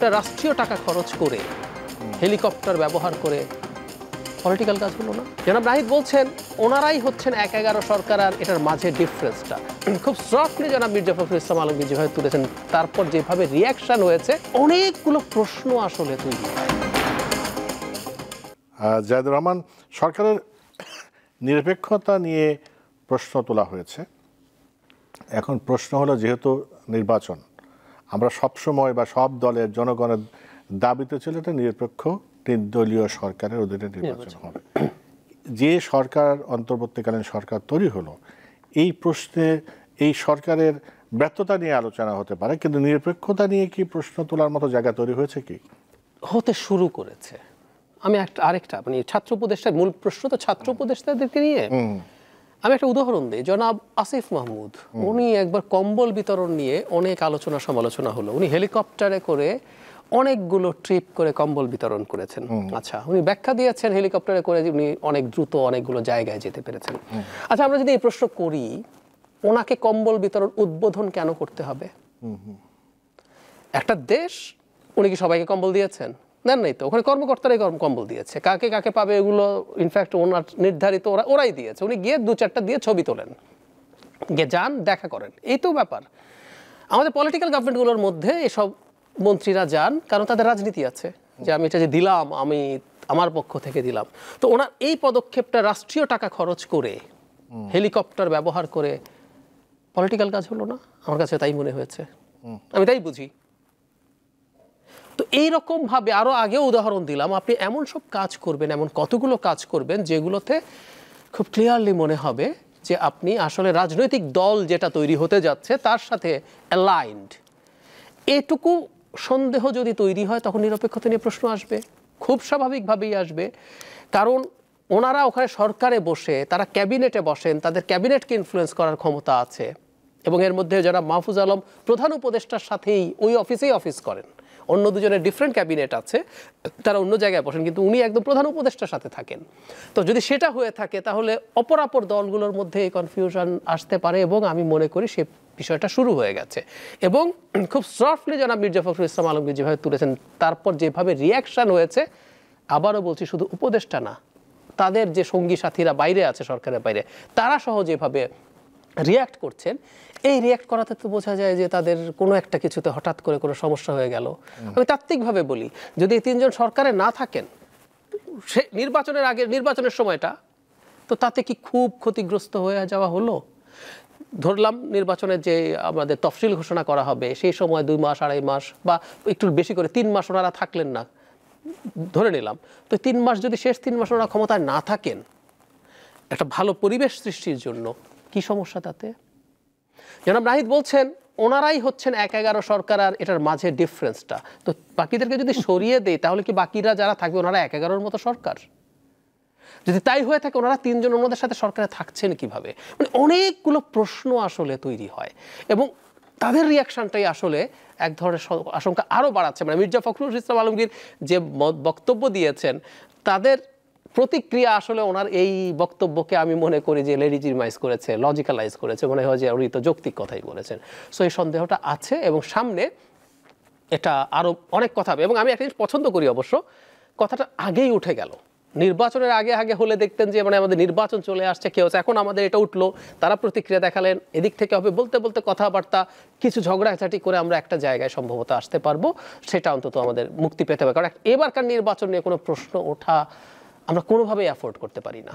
পদক্ষেপটা রাষ্ট্রীয় টাকা খরচ করে হেলিকপ্টার ব্যবহার করে পলিটিক্যাল কাজ হলো না? জনাব নাহিদ বলছেন ওনারাই হচ্ছেন ১/১১ সরকার, আর এটার মাঝে ডিফারেন্সটা খুব সফটলি জনাব মির্জা ফখরুল ইসলাম আলমগীর যেভাবে তুলেছেন, তারপর যেভাবে রিয়াকশন হয়েছে, অনেকগুলো প্রশ্ন আসলে তৈরি হয়। জাহিদুর রহমান, সরকারের নিরপেক্ষতা নিয়ে প্রশ্ন তোলা হয়েছে। এখন প্রশ্ন হলো, যেহেতু নির্বাচন, আমরা সবসময় বা সব দলের জনগণের দাবিতে ছিল এটা নিরপেক্ষ নির্দলীয় সরকারের অধীনে নির্বাচন হবে। যে সরকার, অন্তর্বর্তীকালীন সরকার তৈরি হলো, এই প্রশ্নে এই সরকারের ব্যর্থতা নিয়ে আলোচনা হতে পারে, কিন্তু নিরপেক্ষতা নিয়ে কি প্রশ্ন তোলার মতো জায়গা তৈরি হয়েছে? কি হতে শুরু করেছে? আমি আরেকটা মানে ছাত্র উপদেষ্টার মূল প্রশ্ন তো ছাত্র উপদেষ্টাদেরকে নিয়ে। আমি একটা উদাহরণ দিই। জনাব আসিফ মাহমুদ, উনি একবার কম্বল বিতরণ নিয়ে অনেক আলোচনা সমালোচনা হলো। উনি হেলিকপ্টারে করে অনেকগুলো ট্রিপ করে কম্বল বিতরণ করেছেন। আচ্ছা, উনি ব্যাখ্যা দিয়েছেন হেলিকপ্টারে করে উনি অনেক দ্রুত অনেকগুলো জায়গায় যেতে পেরেছেন। আচ্ছা, আমরা যদি এই প্রশ্ন করি, ওনাকে কম্বল বিতরণ উদ্বোধন কেন করতে হবে? একটা দেশ, উনি কি সবাইকে কম্বল দিয়েছেন? দেন নাই তো। ওখানে কর্মকর্তারাই কম্বল দিয়েছে। কাকে কাকে পাবে এগুলো ইনফ্যাক্ট ওনার নির্ধারিত, ওরাই দিয়েছে। উনি গিয়ে 2-4টা দিয়ে ছবি তোলেন, গিয়ে যান, দেখা করেন, এই তো ব্যাপার। আমাদের পলিটিক্যাল গভর্নমেন্টগুলোর মধ্যে এসব মন্ত্রীরা যান, কারণ তাদের রাজনীতি আছে যে আমি এটা যে দিলাম, আমি আমার পক্ষ থেকে দিলাম। তো ওনার এই পদক্ষেপটা রাষ্ট্রীয় টাকা খরচ করে হেলিকপ্টার ব্যবহার করে পলিটিক্যাল কাজ হলো না? আমার কাছে তাই মনে হয়েছে, আমি তাই বুঝি। তো এইরকম ভাবে আরো আগেও উদাহরণ দিলাম, আপনি এমন সব কাজ করবেন, এমন কতগুলো কাজ করবেন যেগুলোতে খুব ক্লিয়ারলি মনে হবে যে আপনি আসলে রাজনৈতিক দল যেটা তৈরি হতে যাচ্ছে তার সাথে অ্যালাইন্ড। এটুকু সন্দেহ যদি তৈরি হয়, তখন নিরপেক্ষতা নিয়ে প্রশ্ন আসবে, খুব স্বাভাবিকভাবেই আসবে। কারণ ওনারা ওখানে সরকারে বসে, তারা ক্যাবিনেটে বসেন, তাদের ক্যাবিনেটকে ইনফ্লুয়েন্স করার ক্ষমতা আছে। এবং এর মধ্যে যারা মাহফুজ আলম প্রধান উপদেষ্টার সাথেই ওই অফিসেই অফিস করেন, অন্য দুজনের ডিফারেন্ট ক্যাবিনেট আছে, তারা অন্য জায়গায় বসেন, কিন্তু উনি একদম প্রধান উপদেষ্টার সাথে থাকেন। তো যদি সেটা হয়ে থাকে, তাহলে অপরাপর দলগুলোর মধ্যে এই কনফিউশন আসতে পারে, এবং আমি মনে করি সে বিষয়টা শুরু হয়ে গেছে। এবং খুব সফটলি জনাব মির্জা ফখরুল ইসলাম আলমগীর যেভাবে তুলেছেন, তারপর যেভাবে রিয়াকশন হয়েছে, আবারও বলছি, শুধু উপদেষ্টা না, তাদের যে সঙ্গী সাথীরা বাইরে আছে, সরকারের বাইরে, তারা সহ যেভাবে রিয়াক্ট করছেন, এই রিয়াক্ট করাতে তো বোঝা যায় যে তাদের কোনো একটা কিছুতে হঠাৎ করে কোনো সমস্যা হয়ে গেল। আমি তাত্ত্বিকভাবে বলি, যদি এই তিনজন সরকারে না থাকেন সে নির্বাচনের আগে, নির্বাচনের সময়টা, তো তাতে কি খুব ক্ষতিগ্রস্ত হয়ে যাওয়া হলো? ধরলাম নির্বাচনের যে আমাদের তফসিল ঘোষণা করা হবে, সেই সময় 2 মাস 2.5 মাস বা একটু বেশি করে 3 মাস ওনারা থাকলেন না, ধরে নিলাম। তো 3 মাস যদি শেষ 3 মাস ওনারা ক্ষমতায় না থাকেন একটা ভালো পরিবেশ সৃষ্টির জন্য, কি সমস্যা তাতে? জনাব নাহিদ বলছেন ওনারাই হচ্ছেন ১/১১ সরকার, আর এটার মাঝে ডিফারেন্সটা। তো বাকিদেরকে যদি সরিয়ে দেয়, তাহলে কি বাকিরা যারা থাকবে ওনারা ১/১১-র মতো সরকার? যদি তাই হয়ে থাকে, ওনারা 3 জন ওনাদের সাথে সরকারে থাকছেন কিভাবে? মানে অনেকগুলো প্রশ্ন আসলে তৈরি হয়, এবং তাদের রিয়াকশনটাই আসলে এক ধরনের আশঙ্কা আরও বাড়াচ্ছে। মানে মির্জা ফখরুল ইসলাম আলমগীর যে বক্তব্য দিয়েছেন, তাদের প্রতিক্রিয়া আসলে ওনার এই বক্তব্যকে আমি মনে করি যে লেজিটিমাইজ করেছে, লজিক্যালাইজ করেছে, মনে হয় যে উনি তো যৌক্তিক কথাই বলেছেন। সো এই সন্দেহটা আছে, এবং সামনে এটা আরও অনেক কথা হবে। এবং আমি একটা জিনিস পছন্দ করি, অবশ্য কথাটা আগেই উঠে গেল। নির্বাচনের আগে আগে হলে দেখতেন যে মানে আমাদের নির্বাচন চলে আসছে, কেউ এখন আমাদের এটা উঠলো, তারা প্রতিক্রিয়া দেখালেন, এদিক থেকে হবে, বলতে বলতে কথাবার্তা কিছু ঝগড়াঝাটি করে আমরা একটা জায়গায় সম্ভবত আসতে পারবো, সেটা অন্তত আমাদের মুক্তি পেতে হবে। কারণ এবারকার নির্বাচন নিয়ে কোনো প্রশ্ন ওঠা আমরা কোনোভাবেই অ্যাফোর্ড করতে পারি না।